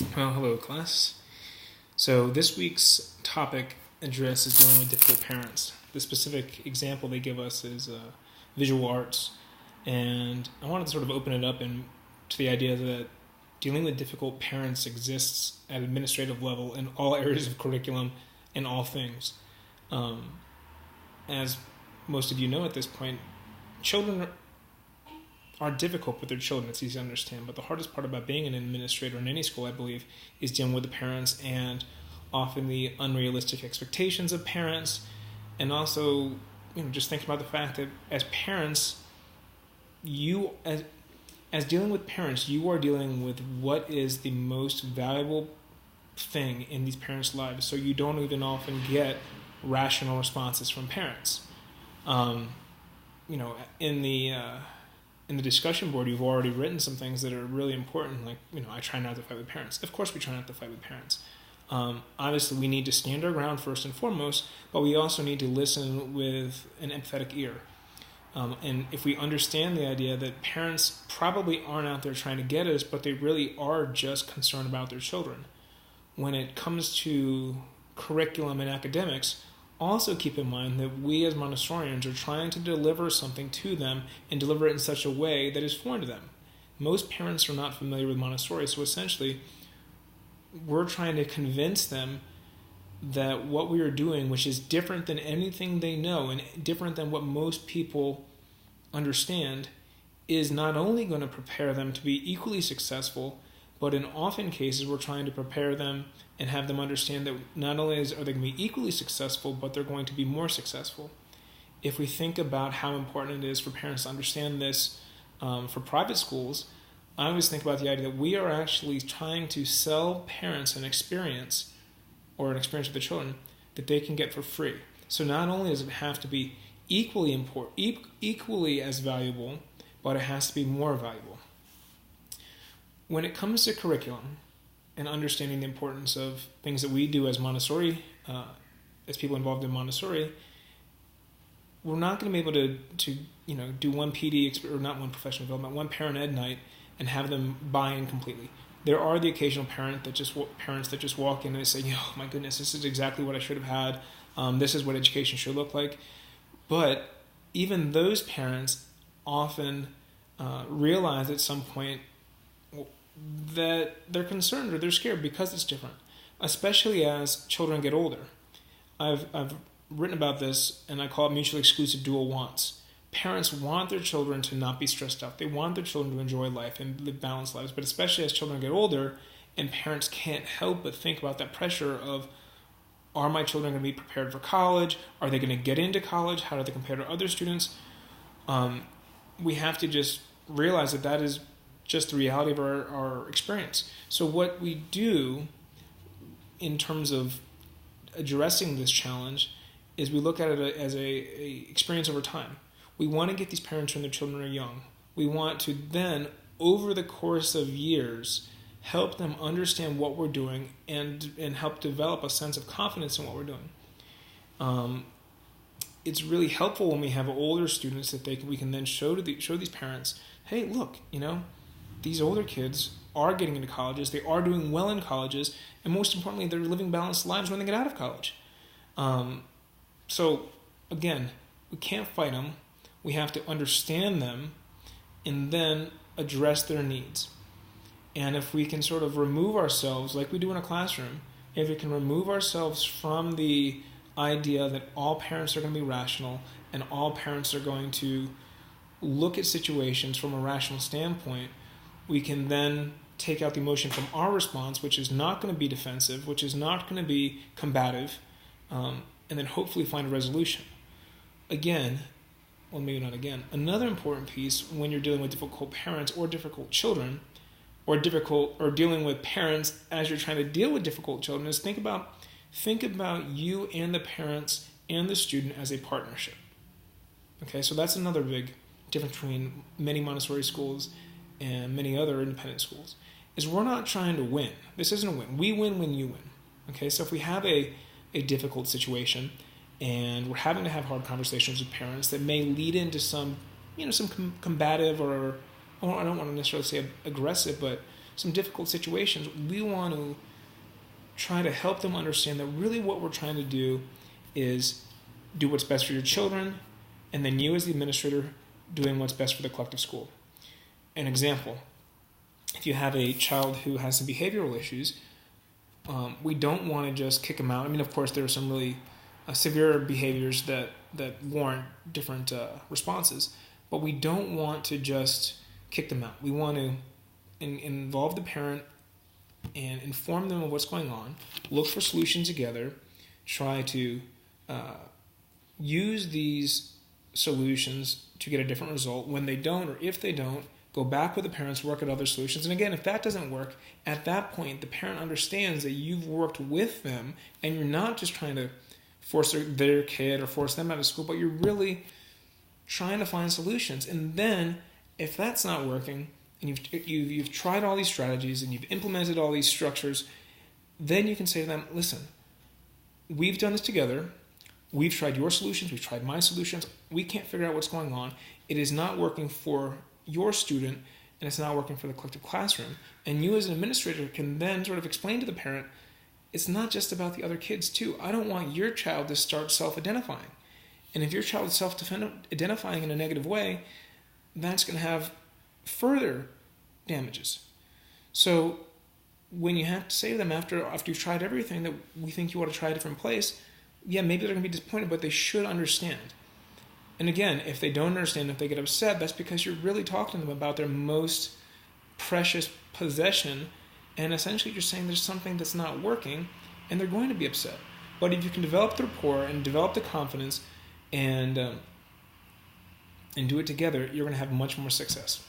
Well, hello, class. So, this week's topic addresses dealing with difficult parents. The specific example they give us is visual arts. And I wanted to sort of open it up to the idea that dealing with difficult parents exists at administrative level in all areas of curriculum and all things. Um, as most of you know at this point, children are difficult with their children. It's easy to understand. But the hardest part about being an administrator in any school, I believe, is dealing with the parents and often the unrealistic expectations of parents. And also, just thinking about the fact that as parents, as dealing with parents, you are dealing with what is the most valuable thing in these parents' lives. So you don't even often get rational responses from parents. Um, in the discussion board, you've already written some things that are really important. Like, I try not to fight with parents. Of course, we try not to fight with parents. Obviously, we need to stand our ground first and foremost, but we also need to listen with an empathetic ear. And if we understand the idea that parents probably aren't out there trying to get us, but they really are just concerned about their children. When it comes to curriculum and academics, also keep in mind that we as Montessorians are trying to deliver something to them and deliver it in such a way that is foreign to them. Most parents are not familiar with Montessori, so essentially we're trying to convince them that what we are doing, which is different than anything they know and different than what most people understand, is not only going to prepare them to be equally successful, but in often cases we're trying to prepare them and have them understand that not only are they going to be equally successful, but they're going to be more successful. If we think about how important it is for parents to understand this for private schools, I always think about the idea that we are actually trying to sell parents an experience or an experience with the children that they can get for free. So not only does it have to be equally as valuable, but it has to be more valuable. When it comes to curriculum and understanding the importance of things that we do as Montessori, as people involved in Montessori, we're not going to be able to do one PD or not one professional development, one parent ed night and have them buy in completely. There are the occasional parents that just walk in and they say, "Oh my goodness, this is exactly what I should have had. This is what education should look like." But even those parents often realize at some point that they're concerned or they're scared because it's different, especially as children get older. I've written about this, and I call it mutually exclusive dual wants. Parents want their children to not be stressed out. They want their children to enjoy life and live balanced lives, but especially as children get older, and parents can't help but think about that pressure of, are my children going to be prepared for college? Are they going to get into college? How do they compare to other students? We have to just realize that is just the reality of our experience. So what we do in terms of addressing this challenge is we look at it as a experience over time. We want to get these parents when their children are young. We want to then, over the course of years, help them understand what we're doing and help develop a sense of confidence in what we're doing. It's really helpful when we have older students that we can then show these parents, hey, look, these older kids are getting into colleges, they are doing well in colleges, and most importantly, they're living balanced lives when they get out of college. So, again, we can't fight them. We have to understand them and then address their needs. And if we can sort of remove ourselves, like we do in a classroom, if we can remove ourselves from the idea that all parents are going to be rational and all parents are going to look at situations from a rational standpoint, we can then take out the emotion from our response, which is not going to be defensive, which is not going to be combative, and then hopefully find a resolution. Another important piece when you're dealing with difficult parents or difficult children, or dealing with parents as you're trying to deal with difficult children, is think about you and the parents and the student as a partnership. Okay, so that's another big difference between many Montessori schools and many other independent schools, is we're not trying to win. This isn't a win. We win when you win. Okay, so if we have a difficult situation and we're having to have hard conversations with parents that may lead into some combative or I don't want to necessarily say aggressive, but some difficult situations, we want to try to help them understand that really what we're trying to do is do what's best for your children, and then you as the administrator doing what's best for the collective school. An example, if you have a child who has some behavioral issues, we don't want to just kick them out. I mean, of course, there are some really severe behaviors that warrant different responses, but we don't want to just kick them out. We want to involve the parent and inform them of what's going on, look for solutions together, try to use these solutions to get a different result. When they don't, or if they don't, go back with the parents, work at other solutions. And again, if that doesn't work, at that point, the parent understands that you've worked with them and you're not just trying to force their kid or force them out of school, but you're really trying to find solutions. And then, if that's not working, and you've tried all these strategies and you've implemented all these structures, then you can say to them, listen, we've done this together. We've tried your solutions. We've tried my solutions. We can't figure out what's going on. It is not working for your student, and it's not working for the collective classroom. And you as an administrator can then sort of explain to the parent, it's not just about the other kids too. I don't want your child to start self-identifying. And if your child is self-identifying in a negative way, that's going to have further damages. So when you have to say to them after you've tried everything that we think you ought to try a different place, yeah, maybe they're going to be disappointed, but they should understand. And again, if they don't understand, if they get upset, that's because you're really talking to them about their most precious possession, and essentially you're saying there's something that's not working, and they're going to be upset. But if you can develop the rapport and develop the confidence and do it together, you're going to have much more success.